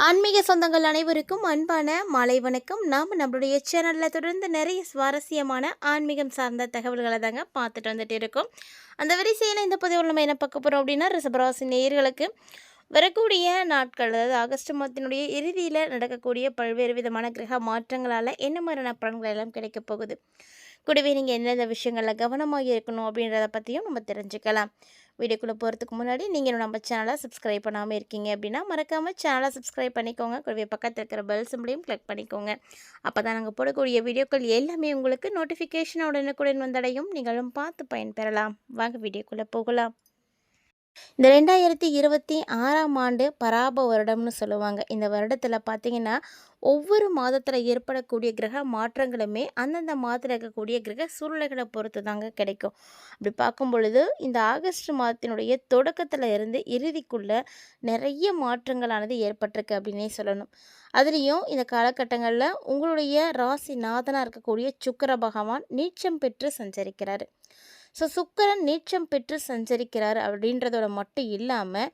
ஆன்மீக சொந்தங்கள் அனைவருக்கும் அன்பான மாலை வணக்கம். நாம் நம்மளுடைய சேனலில் தொடர்ந்து நிறைய சுவாரஸ்யமான ஆன்மீகம் சார்ந்த தகவல்களை தாங்க பார்த்துட்டு வந்துட்டு இருக்கோம். அந்த வரிசையில் இந்த பதிவில் நம்ம என்ன பார்க்க போகிறோம் அப்படின்னா, ரிஷபராசி நேயர்களுக்கு வரக்கூடிய நாட்கள், அதாவது ஆகஸ்ட் மாதத்தினுடைய இறுதியில் நடக்கக்கூடிய பல்வேறு விதமான கிரக மாற்றங்களால் என்ன மாதிரியான பலன்கள் எல்லாம் கிடைக்க போகுது, கூடவே நீங்கள் எந்தெந்த விஷயங்களில் கவனமாக இருக்கணும் அப்படின்றத பற்றியும் நம்ம தெரிஞ்சுக்கலாம். வீடியோக்குள்ளே போகிறதுக்கு முன்னாடி நீங்கள் நம்ம சேனலை சப்ஸ்கிரைப் பண்ணாமல் இருக்கீங்க அப்படின்னா மறக்காமல் சேனலை சப்ஸ்கிரைப் பண்ணிக்கோங்க. கூடவே பக்கத்தில் இருக்கிற பெல் சிம்பிளையும் கிளிக் பண்ணிக்கோங்க. அப்போ தான் நாங்கள் போடக்கூடிய வீடியோக்கள் எல்லாமே உங்களுக்கு நோட்டிஃபிகேஷன் உடனுக்குடன் வந்தடையும். நீங்களும் பார்த்து பயன்பெறலாம். வாங்க வீடியோக்குள்ளே போகலாம். இந்த 2026ஆம் ஆண்டு பராப வருடம்னு சொல்லுவாங்க. இந்த வருடத்தில் பார்த்திங்கன்னா, ஒவ்வொரு மாதத்தில் ஏற்படக்கூடிய கிரக மாற்றங்களுமே அந்தந்த மாதத்தில் இருக்கக்கூடிய கிரக சூழ்நிலைகளை பொறுத்து தாங்க கிடைக்கும். அப்படி பார்க்கும் பொழுது இந்த ஆகஸ்ட் மாதத்தினுடைய தொடக்கத்தில் இருந்து இறுதிக்குள்ளே நிறைய மாற்றங்களானது ஏற்பட்டிருக்கு அப்படின்னே சொல்லணும். அதுலேயும் இந்த காலகட்டங்களில் உங்களுடைய ராசி நாதனாக இருக்கக்கூடிய சுக்கிர பகவான் நீச்சம் பெற்று சஞ்சரிக்கிறார். ஸோ சுக்கிரன் நீச்சம் பெற்று சஞ்சரிக்கிறார் அப்படின்றதோட மட்டும் இல்லாமல்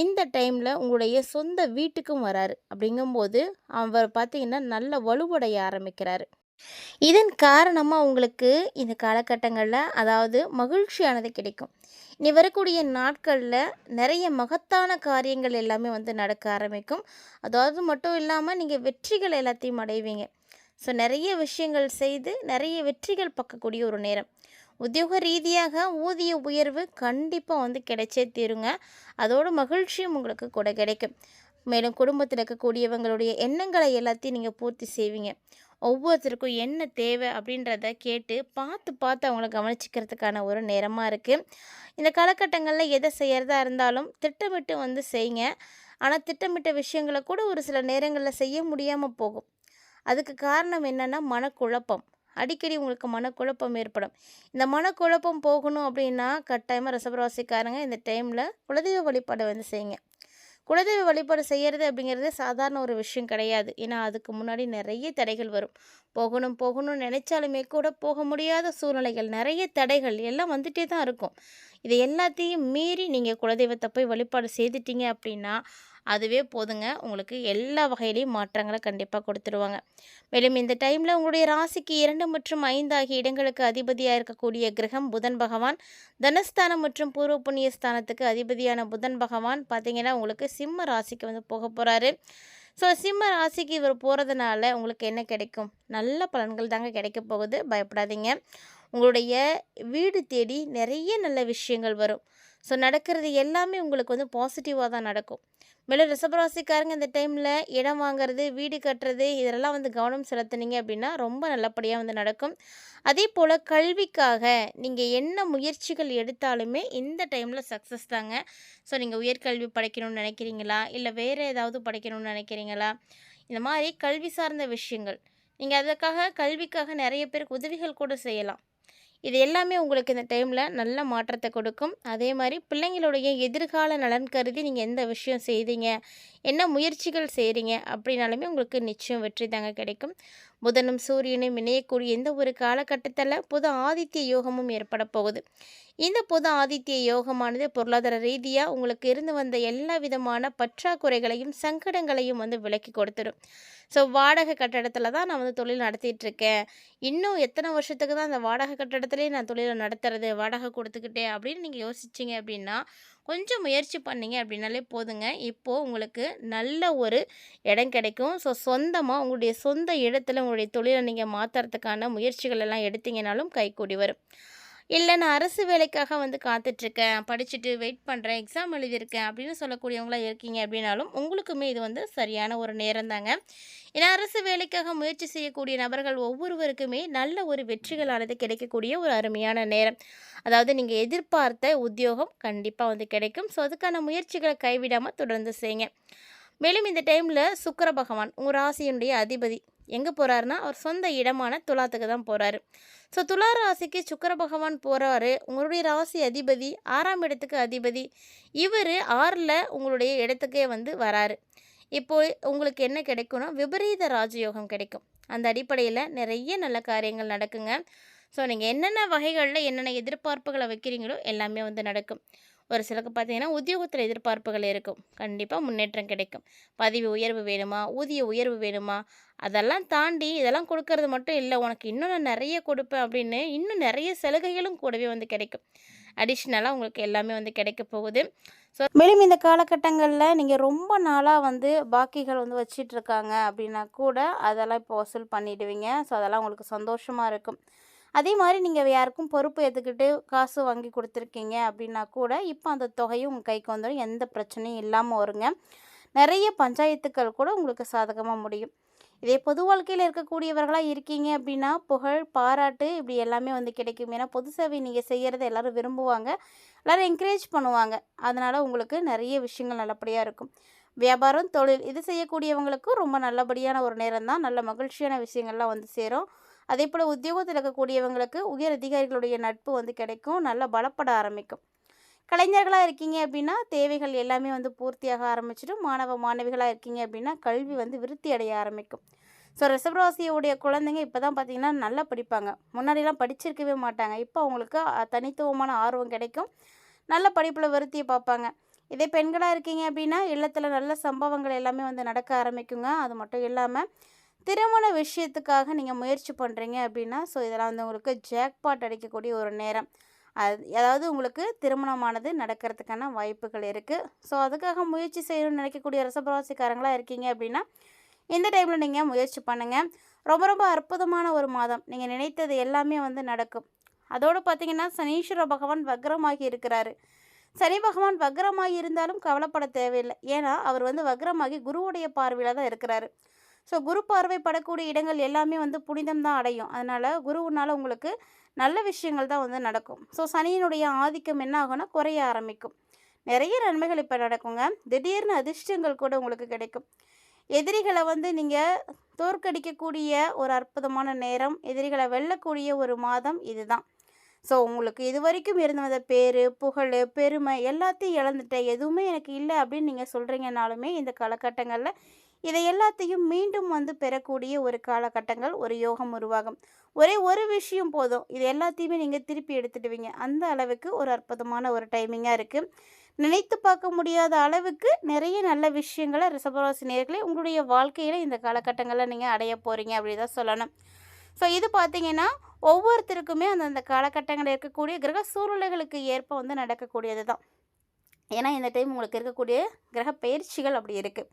இந்த டைமில் உங்களுடைய சொந்த வீட்டுக்கும் வராரு. அப்படிங்கும்போது அவர் பார்த்திங்கன்னா நல்ல வலுவடைய ஆரம்பிக்கிறார். இதன் காரணமாக உங்களுக்கு இந்த காலகட்டங்களில் அதாவது மகிழ்ச்சியானது கிடைக்கும். இனி வரக்கூடிய நாட்களில் நிறைய மகத்தான காரியங்கள் எல்லாமே நடக்க ஆரம்பிக்கும். அதாவது மட்டும் இல்லாமல் நீங்கள் வெற்றிகள் எல்லாத்தையும் அடைவீங்க. ஸோ நிறைய விஷயங்கள் செய்து நிறைய வெற்றிகள் பார்க்கக்கூடிய ஒரு நேரம். உத்தியோக ரீதியாக ஊதிய உயர்வு கண்டிப்பாக கிடைச்சே தீருங்க. அதோட மகிழ்ச்சியும் உங்களுக்கு கூட கிடைக்கும். மேலும் குடும்பத்தில் இருக்கக்கூடியவங்களுடைய எண்ணங்களை எல்லாத்தையும் நீங்கள் பூர்த்தி செய்வீங்க. ஒவ்வொருத்தருக்கும் என்ன தேவை அப்படின்றத கேட்டு பார்த்து பார்த்து அவங்கள கவனிச்சிக்கிறதுக்கான ஒரு நேரமாக இருக்குது. இந்த காலகட்டங்களில் எதை செய்கிறதா இருந்தாலும் திட்டமிட்டு செய்யுங்க. ஆனால் திட்டமிட்ட விஷயங்களை கூட ஒரு சில நேரங்களில் செய்ய முடியாமல் போகும். அதுக்கு காரணம் என்னென்னா மனக்குழப்பம். அடிக்கடி உங்களுக்கு மனக்குழப்பம் ஏற்படும். இந்த மனக்குழப்பம் போகணும் அப்படின்னா கட்டாயமாக ரிஷபராசிக்காரங்க இந்த டைமில் குலதெய்வ வழிபாடு செய்யுங்க. குலதெய்வ வழிபாடு செய்கிறது அப்படிங்கிறது சாதாரண ஒரு விஷயம் கிடையாது. ஏன்னா அதுக்கு முன்னாடி நிறைய தடைகள் வரும். போகணும்னு நினைச்சாலுமே கூட போக முடியாத சூழ்நிலைகள், நிறைய தடைகள் எல்லாம் வந்துட்டே தான் இருக்கும். இது எல்லாத்தையும் மீறி நீங்கள் குலதெய்வத்தை போய் வழிபாடு செய்துட்டீங்க அப்படின்னா அதுவே போதுங்க. உங்களுக்கு எல்லா வகையிலையும் மாற்றங்களை கண்டிப்பாக கொடுத்துருவாங்க. மேலும் இந்த டைமில் உங்களுடைய ராசிக்கு 2 மற்றும் 5 ஆகிய இடங்களுக்கு அதிபதியாக இருக்கக்கூடிய கிரகம் புதன் பகவான், தனஸ்தானம் மற்றும் பூர்வ புண்ணிய ஸ்தானத்துக்கு அதிபதியான புதன் பகவான் பார்த்திங்கன்னா உங்களுக்கு சிம்ம ராசிக்கு போக போகிறாரு. ஸோ சிம்ம ராசிக்கு இவர் போகிறதுனால உங்களுக்கு என்ன கிடைக்கும்? நல்ல பலன்கள் தாங்க கிடைக்க போகுது. பயப்படாதீங்க. உங்களுடைய வீடு தேடி நிறைய நல்ல விஷயங்கள் வரும். ஸோ நடக்கிறது எல்லாமே உங்களுக்கு பாசிட்டிவாக தான் நடக்கும். மேலும் ரிஷபராசிக்காரங்க இந்த டைமில் இடம் வாங்கிறது, வீடு கட்டுறது இதெல்லாம் கவனம் செலுத்துனீங்க அப்படின்னா ரொம்ப நல்லபடியாக நடக்கும். அதே போல் கல்விக்காக நீங்கள் என்ன முயற்சிகள் எடுத்தாலுமே இந்த டைமில் சக்ஸஸ் தாங்க. ஸோ நீங்கள் உயர்கல்வி படிக்கணும்னு நினைக்கிறீங்களா, இல்லை வேறு ஏதாவது படிக்கணும்னு நினைக்கிறீங்களா, இந்த மாதிரி கல்வி சார்ந்த விஷயங்கள் நீங்கள் அதற்காக கல்விக்காக நிறைய பேருக்கு உதவிகள் கூட செய்யலாம். இது எல்லாமே உங்களுக்கு இந்த டைமில் நல்ல மாற்றத்தை கொடுக்கும். அதே மாதிரி பிள்ளைங்களுடைய எதிர்கால நலன் கருதி நீங்கள் எந்த விஷயம் செய்தீங்க, என்ன முயற்சிகள் செய்கிறீங்க அப்படின்னாலுமே உங்களுக்கு நிச்சயம் வெற்றி தாங்க கிடைக்கும். புதனும் சூரியனும் இணையக்கூடிய எந்த ஒரு காலகட்டத்தில் புது ஆதித்ய யோகமும் ஏற்பட போகுது. இந்த புது ஆதித்ய யோகமானது பொருளாதார ரீதியாக உங்களுக்கு இருந்து வந்த எல்லா விதமான பற்றாக்குறைகளையும் சங்கடங்களையும் விலக்கி கொடுத்துடும். ஸோ வாடகை கட்டடத்தில் தான் நான் தொழில் நடத்திட்டுருக்கேன், இன்னும் எத்தனை வருஷத்துக்கு தான் அந்த வாடகை கட்டடத்துலேயே நான் தொழிலை நடத்துறது, வாடகை கொடுத்துக்கிட்டே அப்படின்னு நீங்கள் யோசிச்சிங்க அப்படின்னா கொஞ்சம் முயற்சி பண்ணிங்க அப்படின்னாலே போதுங்க. இப்போது உங்களுக்கு நல்ல ஒரு இடம் கிடைக்கும். ஸோ சொந்தமாக உங்களுடைய சொந்த இடத்துல உங்களுடைய தொழிலை நீங்கள் மாற்றுறதுக்கான முயற்சிகள் எல்லாம் எடுத்தீங்கனாலும் கைக்கூடி வரும். இல்லை நான் அரசு வேலைக்காக காத்துட்ருக்கேன், படிச்சுட்டு வெயிட் பண்ணுறேன், எக்ஸாம் எழுதியிருக்கேன் அப்படின்னு சொல்லக்கூடியவங்களாம் இருக்கீங்க அப்படின்னாலும் உங்களுக்குமே இது சரியான ஒரு நேரம் தாங்க. ஏன்னா அரசு வேலைக்காக முயற்சி செய்யக்கூடிய நபர்கள் ஒவ்வொருவருக்குமே நல்ல ஒரு வெற்றிகளானது கிடைக்கக்கூடிய ஒரு அருமையான நேரம். அதாவது நீங்கள் எதிர்பார்த்த உத்தியோகம் கண்டிப்பாக கிடைக்கும். ஸோ அதுக்கான முயற்சிகளை கைவிடாமல் தொடர்ந்து செய்யுங்க. மேலும் இந்த டைமில் சுக்கிர பகவான் உங்கள் ராசியினுடைய அதிபதி எங்கே போகிறாருன்னா அவர் சொந்த இடமான துலாத்துக்கு தான் போகிறாரு. ஸோ துலா ராசிக்கு சுக்கிர பகவான் போகிறாரு. உங்களுடைய ராசி அதிபதி 6ஆம் இடத்துக்கு அதிபதி. இவர் 6ல் உங்களுடைய இடத்துக்கே வராரு. இப்போது உங்களுக்கு என்ன கிடைக்கும்னா விபரீத ராஜயோகம் கிடைக்கும். அந்த அடிப்படையில் நிறைய நல்ல காரியங்கள் நடக்குங்க. ஸோ நீங்கள் என்னென்ன வகைகளில் என்னென்ன எதிர்பார்ப்புகளை வைக்கிறீங்களோ எல்லாமே நடக்கும். ஒரு சிலருக்கு பார்த்தீங்கன்னா உத்தியோகத்தில் எதிர்பார்ப்புகள் இருக்கும். கண்டிப்பாக முன்னேற்றம் கிடைக்கும். பதவி உயர்வு வேணுமா, ஊதிய உயர்வு வேணுமா, அதெல்லாம் தாண்டி இதெல்லாம் கொடுக்கறது மட்டும் இல்லை, உனக்கு இன்னும் நான் நிறைய கொடுப்பேன் அப்படின்னு இன்னும் நிறைய சலுகைகளும் கூடவே வந்து கிடைக்கும். அடிஷ்னலாக உங்களுக்கு எல்லாமே வந்து கிடைக்க போகுது. ஸோ மேலும் இந்த காலகட்டங்களில் நீங்கள் ரொம்ப நாளாக வந்து பாக்கிகள் வந்து வச்சிட்ருக்காங்க அப்படின்னா கூட அதெல்லாம் இப்போ வசூல் பண்ணிடுவீங்க. ஸோ அதெல்லாம் உங்களுக்கு சந்தோஷமாக இருக்கும். அதே மாதிரி நீங்கள் யாருக்கும் பொறுப்பு ஏற்றுக்கிட்டு காசு வாங்கி கொடுத்துருக்கீங்க அப்படின்னா கூட இப்போ அந்த தொகையும் உங்கள் கைக்கு வந்துடும். எந்த பிரச்சனையும் இல்லாமல் வருங்க. நிறைய பஞ்சாயத்துக்கள் கூட உங்களுக்கு சாதகமாக முடியும். இதே பொது வாழ்க்கையில் இருக்கக்கூடியவர்களாக இருக்கீங்க அப்படின்னா புகழ், பாராட்டு இப்படி எல்லாமே வந்து கிடைக்கும். ஏன்னா பொது சேவை நீங்கள் செய்கிறத எல்லோரும் விரும்புவாங்க, எல்லோரும் என்கரேஜ் பண்ணுவாங்க. அதனால் உங்களுக்கு நிறைய விஷயங்கள் நல்லபடியாக இருக்கும். வியாபாரம், தொழில் இது செய்யக்கூடியவங்களுக்கும் ரொம்ப நல்லபடியான ஒரு நேரம் தான். நல்ல மகிழ்ச்சியான விஷயங்கள்லாம் வந்து சேரும். அதே போல் உத்தியோகத்தில் இருக்கக்கூடியவங்களுக்கு உயர் அதிகாரிகளுடைய நட்பு வந்து கிடைக்கும். நல்லா பலப்பட ஆரம்பிக்கும். கலைஞர்களாக இருக்கீங்க அப்படின்னா தேவைகள் எல்லாமே வந்து பூர்த்தியாக ஆரம்பிச்சிடும். மாணவ மாணவிகளாக இருக்கீங்க அப்படின்னா கல்வி வந்து விருத்தி அடைய ஆரம்பிக்கும். ஸோ ரிஷபராசியோடைய குழந்தைங்க இப்போ தான் பார்த்தீங்கன்னா நல்லா படிப்பாங்க. முன்னாடிலாம் படிச்சிருக்கவே மாட்டாங்க. இப்போ அவங்களுக்கு தனித்துவமான ஆர்வம் கிடைக்கும். நல்ல படிப்பில் விருத்தியை பார்ப்பாங்க. இதே பெண்களாக இருக்கீங்க அப்படின்னா இல்லத்தில் நல்ல சம்பவங்கள் எல்லாமே வந்து நடக்க ஆரம்பிக்குங்க. அது மட்டும் இல்லாமல் திருமண விஷயத்துக்காக நீங்கள் முயற்சி பண்ணுறீங்க அப்படின்னா ஸோ இதெல்லாம் வந்து உங்களுக்கு ஜாக்பாட் அடிக்கக்கூடிய ஒரு நேரம். அதாவது உங்களுக்கு திருமணமானது நடக்கிறதுக்கான வாய்ப்புகள் இருக்குது. ஸோ அதுக்காக முயற்சி செய்யணும்னு நினைக்கக்கூடிய ரிஷபராசிக்காரங்களாக இருக்கீங்க அப்படின்னா இந்த டைமில் நீங்கள் முயற்சி பண்ணுங்கள். ரொம்ப ரொம்ப அற்புதமான ஒரு மாதம். நீங்கள் நினைத்தது எல்லாமே வந்து நடக்கும். அதோடு பார்த்திங்கன்னா சனீஸ்வர பகவான் வக்ரமாகி இருக்கிறாரு. சனி பகவான் வக்ரமாகி இருந்தாலும் கவலைப்பட தேவையில்லை. ஏன்னா அவர் வந்து வக்ரமாகி குருவுடைய பார்வையில் தான் இருக்கிறாரு. ஸோ குரு பார்வை படக்கூடிய இடங்கள் எல்லாமே வந்து புனிதம் தான் அடையும். அதனால் குருவுனால் உங்களுக்கு நல்ல விஷயங்கள் தான் வந்து நடக்கும். ஸோ சனியினுடைய ஆதிக்கம் என்ன ஆகும்னா குறைய ஆரம்பிக்கும். நிறைய நன்மைகள் இப்போ நடக்குங்க. திடீர்னு அதிர்ஷ்டங்கள் கூட உங்களுக்கு கிடைக்கும். எதிரிகளை வந்து நீங்கள் தோற்கடிக்கக்கூடிய ஒரு அற்புதமான நேரம், எதிரிகளை வெல்லக்கூடிய ஒரு மாதம் இதுதான். ஸோ உங்களுக்கு இது வரைக்கும் இருந்த பேர், புகழ், பெருமை எல்லாத்தையும் இழந்துட்டேன், எதுவுமே எனக்கு இல்லை அப்படின்னு நீங்கள் சொல்கிறீங்கனாலுமே இந்த காலகட்டங்களில் இதை எல்லாத்தையும் மீண்டும் வந்து பெறக்கூடிய ஒரு காலகட்டங்கள், ஒரு யோகம் உருவாகும். ஒரே ஒரு விஷயம் போதும், இது எல்லாத்தையுமே நீங்கள் திருப்பி எடுத்துடுவீங்க. அந்த அளவுக்கு ஒரு அற்புதமான ஒரு டைமிங்காக இருக்குது. நினைத்து பார்க்க முடியாத அளவுக்கு நிறைய நல்ல விஷயங்களை ரிஷபராசி நேயர்களே உங்களுடைய வாழ்க்கையில் இந்த காலகட்டங்களில் நீங்கள் அடைய போகிறீங்க அப்படி தான் சொல்லணும். ஸோ இது பார்த்திங்கன்னா ஒவ்வொருத்தருக்குமே அந்தந்த காலகட்டங்களில் இருக்கக்கூடிய கிரக சூழ்நிலைகளுக்கு ஏற்ப வந்து நடக்கக்கூடியது தான். ஏன்னா இந்த டைம் உங்களுக்கு இருக்கக்கூடிய கிரக பயிற்சிகள் அப்படி இருக்குது.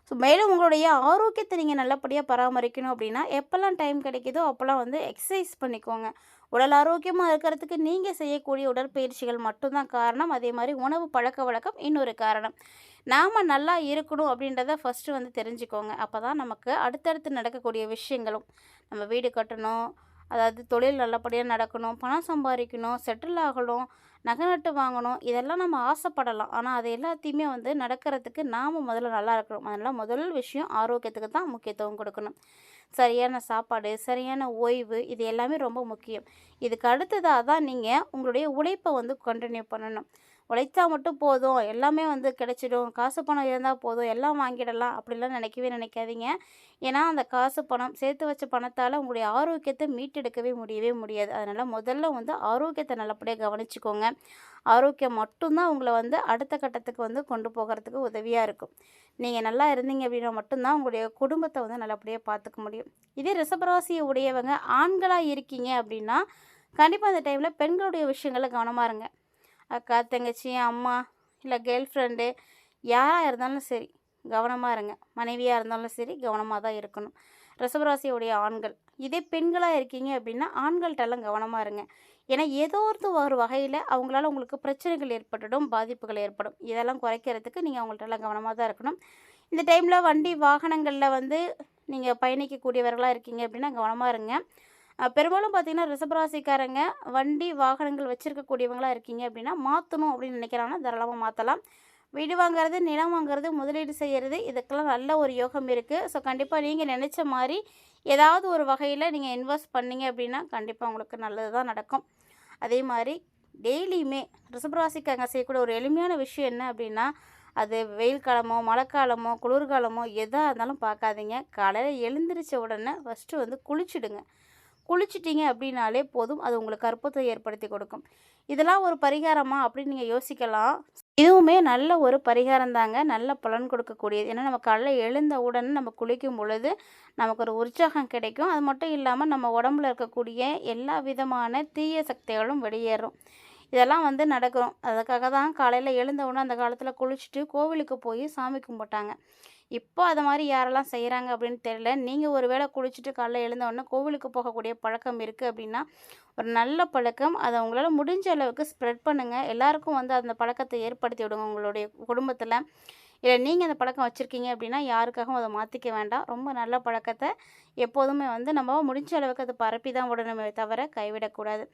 ஸோ மேலும் உங்களுடைய ஆரோக்கியத்தை நீங்கள் நல்லபடியாக பராமரிக்கணும் அப்படின்னா எப்போல்லாம் டைம் கிடைக்குதோ அப்போல்லாம் வந்து எக்ஸசைஸ் பண்ணிக்கோங்க. உடல் ஆரோக்கியமாக இருக்கிறதுக்கு நீங்கள் செய்யக்கூடிய உடற்பயிற்சிகள் மட்டும்தான் காரணம். அதே மாதிரி உணவு பழக்க வழக்கம் இன்னொரு காரணம். நாம் நல்லா இருக்கணும் அப்படின்றத ஃபஸ்ட்டு வந்து தெரிஞ்சுக்கோங்க. அப்போ தான் நமக்கு அடுத்தடுத்து நடக்கக்கூடிய விஷயங்களும், நம்ம வீடு கட்டணும், அதாவது தொழில் நல்லபடியாக நடக்கணும், பணம் சம்பாதிக்கணும், செட்டில் ஆகணும், நகை நட்டு வாங்கணும், இதெல்லாம் நம்ம ஆசைப்படலாம். ஆனால் அது எல்லாத்தையுமே வந்து நடக்கிறதுக்கு நாம் முதல்ல நல்லா இருக்கணும். அதனால் முதல் விஷயம் ஆரோக்கியத்துக்கு தான் முக்கியத்துவம் கொடுக்கணும். சரியான சாப்பாடு, சரியான ஓய்வு இது எல்லாமே ரொம்ப முக்கியம். இதுக்கு அடுத்ததாக தான் நீங்கள் உங்களுடைய உழைப்பை வந்து கண்டினியூ பண்ணணும். உழைத்தா மட்டும் போதும், எல்லாமே வந்து கிடைச்சிடும், காசு பணம் இருந்தால் போதும், எல்லாம் வாங்கிடலாம் அப்படிலாம் நினைக்கவே நினைக்காதீங்க. ஏன்னா அந்த காசு பணம் சேர்த்து வச்ச பணத்தால் உங்களுடைய ஆரோக்கியத்தை மீட்டெடுக்கவே முடியாது. அதனால் முதல்ல வந்து ஆரோக்கியத்தை நல்லபடியாக கவனிச்சுக்கோங்க. ஆரோக்கியம் மட்டும்தான் உங்களை வந்து அடுத்த கட்டத்துக்கு வந்து கொண்டு போகிறதுக்கு உதவியாக இருக்கும். நீங்கள் நல்லா இருந்தீங்க அப்படின்னா மட்டும்தான் உங்களுடைய குடும்பத்தை வந்து நல்லபடியாக பார்த்துக்க முடியும். இதே ரிஷபராசியை உடையவங்க ஆண்களாக இருக்கீங்க அப்படின்னா கண்டிப்பாக அந்த டைமில் பெண்களுடைய விஷயங்களில் கவனமாக இருங்க. அக்கா, தங்கச்சி, அம்மா இல்லை கேர்ள் ஃப்ரெண்டு யாராக இருந்தாலும் சரி கவனமாக இருங்க. மனைவியாக இருந்தாலும் சரி கவனமாக தான் இருக்கணும் ரிஷபராசியுடைய ஆண்கள். இதே பெண்களாக இருக்கீங்க அப்படின்னா ஆண்கள்கிட்டலாம் கவனமாக இருங்க. ஏன்னா ஏதோ ஒரு வகையில் அவங்களால உங்களுக்கு பிரச்சனைகள் ஏற்பட்டுடும், பாதிப்புகள் ஏற்படும். இதெல்லாம் குறைக்கிறதுக்கு நீங்கள் அவங்கள்ட்டலாம் கவனமாக தான் இருக்கணும். இந்த டைமில் வண்டி வாகனங்களில் வந்து நீங்கள் பயணிக்கக்கூடியவர்களாக இருக்கீங்க அப்படின்னா கவனமாக இருங்க. பெரும்பாலும் பார்த்திங்கன்னா ரிஷபராசிக்காரங்க வண்டி வாகனங்கள் வச்சுருக்கக்கூடியவங்களாக இருக்கீங்க அப்படின்னா மாற்றணும் அப்படின்னு நினைக்கிறாங்கன்னா தாராளமாக மாற்றலாம். வீடு வாங்குறது, நிலம் வாங்குறது, முதலீடு செய்கிறது இதுக்கெல்லாம் நல்ல ஒரு யோகம் இருக்குது. ஸோ கண்டிப்பாக நீங்கள் நினச்ச மாதிரி ஏதாவது ஒரு வகையில் நீங்கள் இன்வெஸ்ட் பண்ணிங்க அப்படின்னா கண்டிப்பாக உங்களுக்கு நல்லது தான் நடக்கும். அதே மாதிரி டெய்லியுமே ரிஷபராசிக்காரங்க செய்யக்கூடிய ஒரு எளிமையான விஷயம் என்ன அப்படின்னா, அது வெயில் காலமோ மழைக்காலமோ குளிர்காலமோ எதாக இருந்தாலும் பார்க்காதீங்க. காலையில் எழுந்திரிச்ச உடனே ஃபஸ்ட்டு வந்து குளிச்சுடுங்க. குளிச்சிட்டிங்க அப்படின்னாலே போதும், அது உங்களுக்கு அற்புதத்தை ஏற்படுத்தி கொடுக்கும். இதெல்லாம் ஒரு பரிகாரமா அப்படின்னு நீங்கள் யோசிக்கலாம். இதுவுமே நல்ல ஒரு பரிகாரம் தாங்க. நல்ல பலன் கொடுக்கக்கூடியது. ஏன்னா நம்ம காலைல எழுந்த உடனே நம்ம குளிக்கும் பொழுது நமக்கு ஒரு உற்சாகம் கிடைக்கும். அது மட்டும் இல்லாமல் நம்ம உடம்புல இருக்கக்கூடிய எல்லா விதமான தீய சக்திகளும் வெளியேறும். இதெல்லாம் வந்து நடக்கும். அதுக்காக தான் காலையில் எழுந்த உடனே அந்த காலத்தில் குளிச்சுட்டு கோவிலுக்கு போய் சாமி கும்பிட்டாங்க. இப்போ அது மாதிரி யாரெல்லாம் செய்கிறாங்க அப்படின்னு தெரியல. நீங்கள் ஒரு வேளை குளிச்சுட்டு காலைல எழுந்த உடனே கோவிலுக்கு போகக்கூடிய பழக்கம் இருக்குது அப்படின்னா, ஒரு நல்ல பழக்கம். அதை உங்களால் முடிஞ்ச அளவுக்கு ஸ்ப்ரெட் பண்ணுங்கள். எல்லாருக்கும் வந்து அந்த பழக்கத்தை ஏற்படுத்தி விடுங்க உங்களுடைய குடும்பத்தில். இல்லை நீங்கள் அந்த பழக்கம் வச்சுருக்கீங்க அப்படின்னா யாருக்காகவும் அதை மாற்றிக்க வேண்டாம். ரொம்ப நல்ல பழக்கத்தை எப்போதுமே வந்து நம்ம முடிஞ்ச அளவுக்கு அதை பரப்பி தான் விடணுமே தவிர கைவிடக்கூடாது.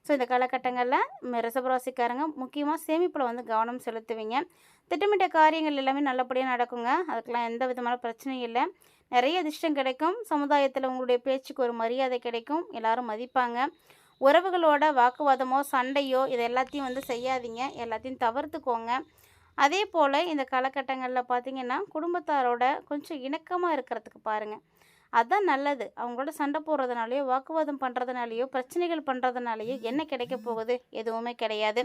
ஸோ இந்த காலகட்டங்களில் ரிஷபராசிக்காரங்க முக்கியமாக சேமிப்பில் வந்து கவனம் செலுத்துவீங்க. திட்டமிட்ட காரியங்கள் எல்லாமே நல்லபடியாக நடக்குங்க. அதுக்கெல்லாம் எந்த விதமான பிரச்சனையும் இல்லை. நிறைய அதிர்ஷ்டம் கிடைக்கும். சமுதாயத்தில் உங்களுடைய பேச்சுக்கு ஒரு மரியாதை கிடைக்கும். எல்லாரும் மதிப்பாங்க. உறவுகளோட வாக்குவாதமோ சண்டையோ இது எல்லாத்தையும் வந்து செய்யாதீங்க. எல்லாத்தையும் தவிர்த்துக்கோங்க. அதே போல் இந்த காலகட்டங்களில் பார்த்திங்கன்னா குடும்பத்தாரோட கொஞ்சம் இணக்கமாக இருக்கிறதுக்கு பாருங்கள். அதுதான் நல்லது. அவங்களோட சண்டை போடுறதுனாலையோ வாக்குவாதம் பண்ணுறதுனாலையோ பிரச்சனைகள் பண்ணுறதுனாலையோ என்ன கிடைக்க போகுது? எதுவுமே கிடையாது.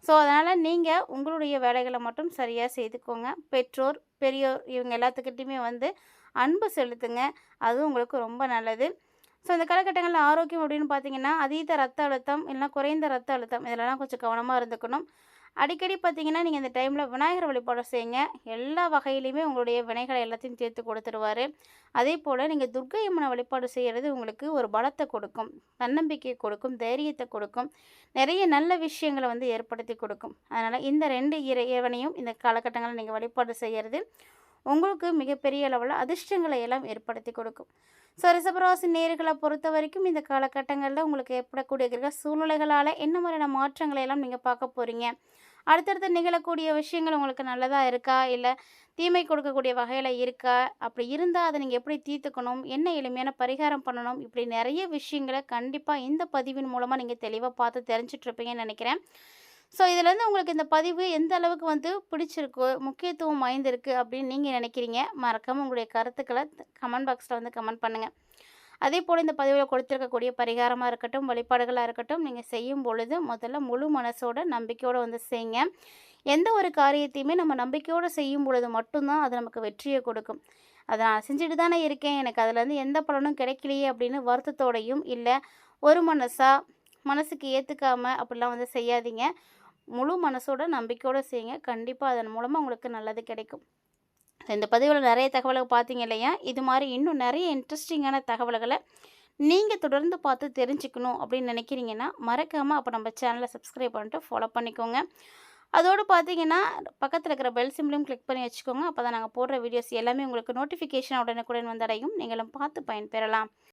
ஸோ அதனால் நீங்கள் உங்களுடைய வேலைகளை மட்டும் சரியாக செய்துக்கோங்க. பெற்றோர் பெரியோர் இவங்க எல்லாத்துக்கிட்டையுமே வந்து அன்பு செலுத்துங்க. அதுவும் உங்களுக்கு ரொம்ப நல்லது. ஸோ இந்த காலகட்டங்களில் ஆரோக்கியம் அப்படின்னு பார்த்தீங்கன்னா அதீத ரத்த அழுத்தம் இல்லைனா குறைந்த ரத்த அழுத்தம் இதிலலாம் கொஞ்சம் கவனமாக இருந்துக்கணும். அடிக்கடி பார்த்தீங்கன்னா நீங்கள் இந்த டைமில் விநாயகர் வழிபாடு செய்யுங்க. எல்லா வகையிலையுமே உங்களுடைய வினைகளை எல்லாத்தையும் தீர்த்து கொடுத்துருவார். அதே போல் நீங்கள் துர்க்கை அம்மனை வழிபாடு செய்கிறது உங்களுக்கு ஒரு பலத்தை கொடுக்கும், தன்னம்பிக்கை கொடுக்கும், தைரியத்தை கொடுக்கும், நிறைய நல்ல விஷயங்களை வந்து ஏற்படுத்தி கொடுக்கும். அதனால் இந்த 2 இறைவனையும் இந்த காலகட்டங்களில் நீங்கள் வழிபாடு செய்கிறது உங்களுக்கு மிகப்பெரிய அளவில் அதிர்ஷ்டங்களை எல்லாம் ஏற்படுத்தி கொடுக்கும். ஸோ ரிஷபராசி நேயர்களை பொறுத்த வரைக்கும் இந்த காலகட்டங்களில் உங்களுக்கு ஏற்படக்கூடிய கிரக சூழ்நிலைகளால் என்ன மாதிரியான மாற்றங்களை எல்லாம் நீங்கள் பார்க்க போகிறீங்க, அடுத்தடுத்து நிகழக்கூடிய விஷயங்கள் உங்களுக்கு நல்லதாக இருக்கா இல்லை தீமை கொடுக்கக்கூடிய வகையில் இருக்கா, அப்படி இருந்தால் அதை நீங்கள் எப்படி தீர்த்துக்கணும், என்ன எளிமையான பரிகாரம் பண்ணணும், இப்படி நிறைய விஷயங்களை கண்டிப்பாக இந்த பதிவின் மூலமாக நீங்கள் தெளிவாக பார்த்து தெரிஞ்சிட்ருப்பீங்கன்னு நினைக்கிறேன். ஸோ இதுலேருந்து உங்களுக்கு இந்த பதிவு எந்த அளவுக்கு வந்து பிடிச்சிருக்கோ, முக்கியத்துவம் வாய்ந்திருக்கு அப்படின்னு நீங்கள் நினைக்கிறீங்க, மறக்காமல் உங்களுடைய கருத்துக்களை கமெண்ட் பாக்ஸில் வந்து கமெண்ட் பண்ணுங்கள். அதே போல் இந்த பதிவில் கொடுத்துருக்கக்கூடிய பரிகாரமாக இருக்கட்டும், வழிபாடுகளாக இருக்கட்டும், நீங்கள் செய்யும் பொழுது முதல்ல முழு மனசோட நம்பிக்கையோடு வந்து செய்யுங்க. எந்த ஒரு காரியத்தையுமே நம்ம நம்பிக்கையோடு செய்யும் பொழுது மட்டும்தான் அது நமக்கு வெற்றியை கொடுக்கும். அதை நான் செஞ்சுட்டு தானே இருக்கேன், எனக்கு அதுலேருந்து எந்த பலனும் கிடைக்கலையே அப்படின்னு வருத்தத்தோடையும் இல்லை ஒரு மனசுக்கு ஏற்றுக்காமல் அப்படிலாம் வந்து செய்யாதீங்க. முழு மனசோட நம்பிக்கையோடு செய்யுங்க. கண்டிப்பாக அதன் மூலமாக உங்களுக்கு நல்லது கிடைக்கும். இந்த பதிவில் நிறைய தகவல்கள் பார்த்தீங்க இல்லையா? இது மாதிரி இன்னும் நிறைய இன்ட்ரெஸ்டிங்கான தகவல்களை நீங்கள் தொடர்ந்து பார்த்து தெரிஞ்சுக்கணும் அப்படின்னு நினைக்கிறீங்கன்னா மறக்காமல் அப்போ நம்ம சேனலை சப்ஸ்கிரைப் பண்ணிட்டு ஃபாலோ பண்ணிக்கோங்க. அதோடு பார்த்தீங்கன்னா பக்கத்தில் இருக்கிற பெல் சிம்லையும் கிளிக் பண்ணி வச்சுக்கோங்க. அப்போ தான் நாங்கள் போடுற வீடியோஸ் எல்லாமே உங்களுக்கு நோட்டிஃபிகேஷன் உடனுக்குடன் வந்தடையும். நீங்களும் பார்த்து பயன்பெறலாம்.